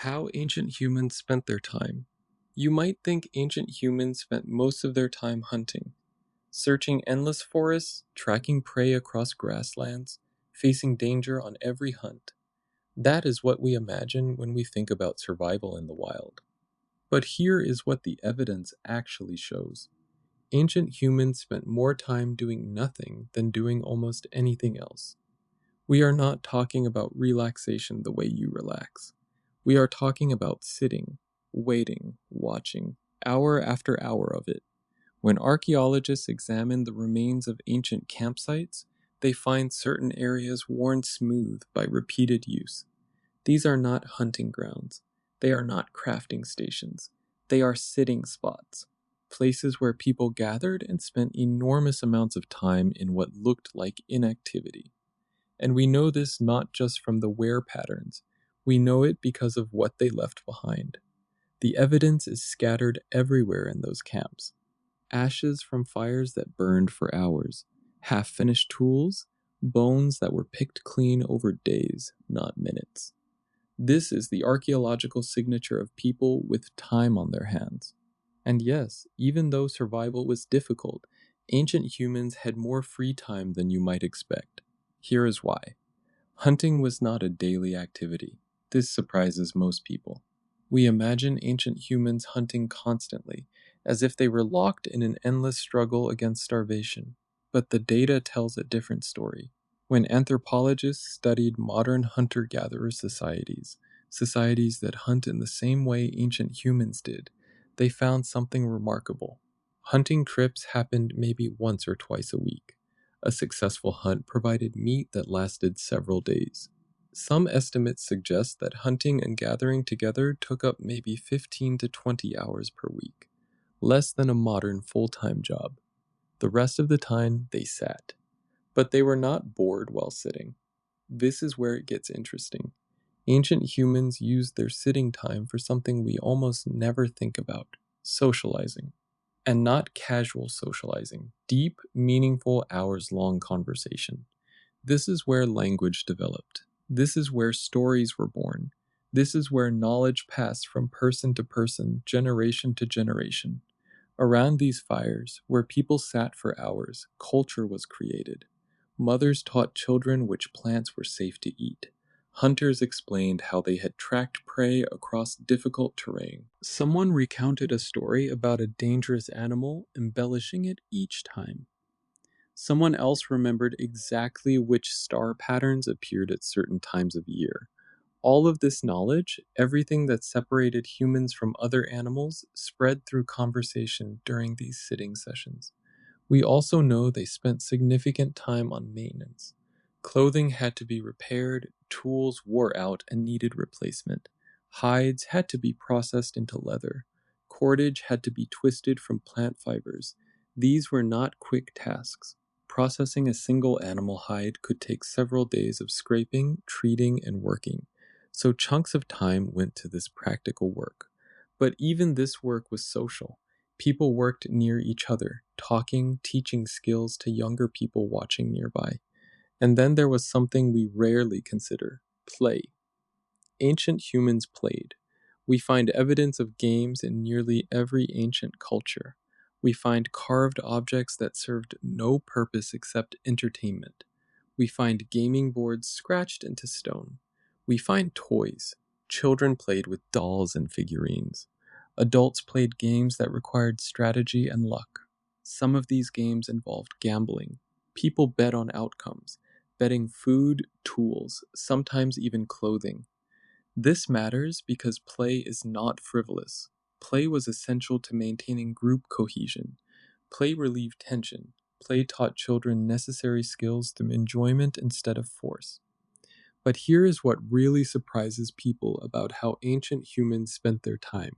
How ancient humans spent their time. You might think ancient humans spent most of their time hunting, searching endless forests, tracking prey across grasslands, facing danger on every hunt. That is what we imagine when we think about survival in the wild. But here is what the evidence actually shows. Ancient humans spent more time doing nothing than doing almost anything else. We are not talking about relaxation the way you relax. We are talking about sitting, waiting, watching, hour after hour of it. When archaeologists examine the remains of ancient campsites, they find certain areas worn smooth by repeated use. These are not hunting grounds. They are not crafting stations. They are sitting spots, places where people gathered and spent enormous amounts of time in what looked like inactivity. And we know this not just from the wear patterns, we know it because of what they left behind. The evidence is scattered everywhere in those camps. Ashes from fires that burned for hours, half finished tools, bones that were picked clean over days, not minutes. This is the archaeological signature of people with time on their hands. And yes, even though survival was difficult, ancient humans had more free time than you might expect. Here is why. Hunting was not a daily activity. This surprises most people. We imagine ancient humans hunting constantly, as if they were locked in an endless struggle against starvation. But the data tells a different story. When anthropologists studied modern hunter-gatherer societies, societies that hunt in the same way ancient humans did, they found something remarkable. Hunting trips happened maybe once or twice a week. A successful hunt provided meat that lasted several days. Some estimates suggest that hunting and gathering together took up maybe 15 to 20 hours per week, less than a modern full-time job. The rest of the time, they sat. But they were not bored while sitting. This is where it gets interesting. Ancient humans used their sitting time for something we almost never think about: socializing. And not casual socializing, deep, meaningful, hours-long conversation. This is where language developed. This is where stories were born. This is where knowledge passed from person to person, generation to generation. Around these fires, where people sat for hours, culture was created. Mothers taught children which plants were safe to eat. Hunters explained how they had tracked prey across difficult terrain. Someone recounted a story about a dangerous animal, embellishing it each time. Someone else remembered exactly which star patterns appeared at certain times of year. All of this knowledge, everything that separated humans from other animals, spread through conversation during these sitting sessions. We also know they spent significant time on maintenance. Clothing had to be repaired, tools wore out and needed replacement. Hides had to be processed into leather. Cordage had to be twisted from plant fibers. These were not quick tasks. Processing a single animal hide could take several days of scraping, treating, and working, so chunks of time went to this practical work. But even this work was social. People worked near each other, talking, teaching skills to younger people watching nearby. And then there was something we rarely consider: play. Ancient humans played. We find evidence of games in nearly every ancient culture. We find carved objects that served no purpose except entertainment. We find gaming boards scratched into stone. We find toys. Children played with dolls and figurines. Adults played games that required strategy and luck. Some of these games involved gambling. People bet on outcomes, betting food, tools, sometimes even clothing. This matters because play is not frivolous. Play was essential to maintaining group cohesion. Play relieved tension. Play taught children necessary skills through enjoyment instead of force. But here is what really surprises people about how ancient humans spent their time.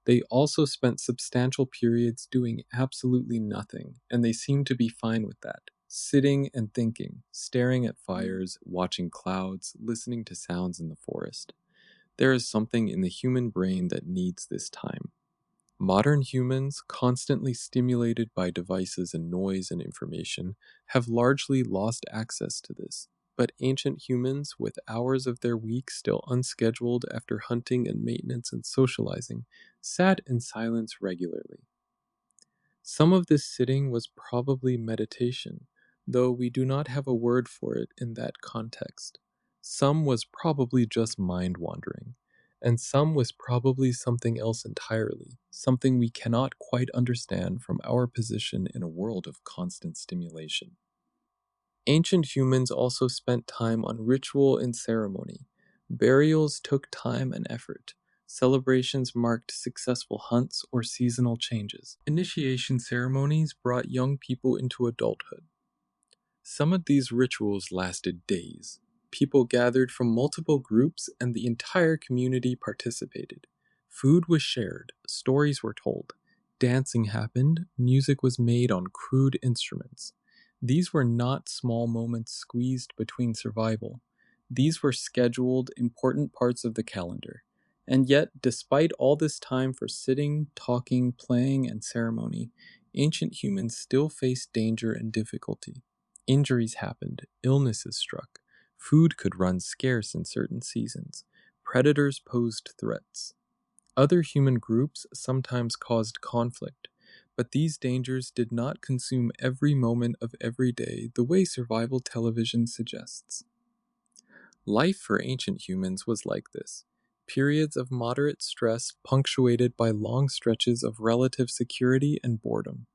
They also spent substantial periods doing absolutely nothing, and they seemed to be fine with that. Sitting and thinking, staring at fires, watching clouds, listening to sounds in the forest. There is something in the human brain that needs this time. Modern humans, constantly stimulated by devices and noise and information, have largely lost access to this. But ancient humans, with hours of their week still unscheduled after hunting and maintenance and socializing, sat in silence regularly. Some of this sitting was probably meditation, though we do not have a word for it in that context. Some was probably just mind wandering, and some was probably something else entirely, something we cannot quite understand from our position in a world of constant stimulation. Ancient humans also spent time on ritual and ceremony. Burials took time and effort. Celebrations marked successful hunts or seasonal changes. Initiation ceremonies brought young people into adulthood. Some of these rituals lasted days. People gathered from multiple groups and the entire community participated. Food was shared, stories were told, dancing happened, music was made on crude instruments. These were not small moments squeezed between survival. These were scheduled, important parts of the calendar. And yet, despite all this time for sitting, talking, playing, and ceremony, ancient humans still faced danger and difficulty. Injuries happened, illnesses struck, food could run scarce in certain seasons, predators posed threats. Other human groups sometimes caused conflict, but these dangers did not consume every moment of every day the way survival television suggests. Life for ancient humans was like this: periods of moderate stress punctuated by long stretches of relative security and boredom.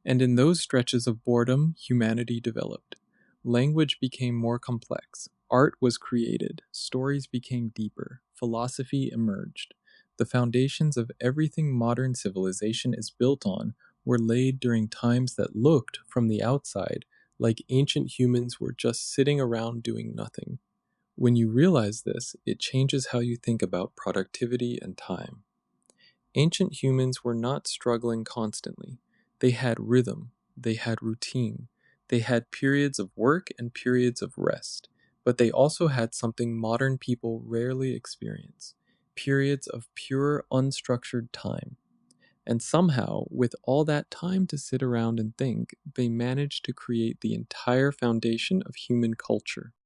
And in those stretches of boredom, humanity developed. Language became more complex, art was created, stories became deeper, philosophy emerged. The foundations of everything modern civilization is built on were laid during times that looked, from the outside, like ancient humans were just sitting around doing nothing. When you realize this, it changes how you think about productivity and time. Ancient humans were not struggling constantly. They had rhythm, they had routine, they had periods of work and periods of rest, but they also had something modern people rarely experience: periods of pure, unstructured time. And somehow, with all that time to sit around and think, they managed to create the entire foundation of human culture.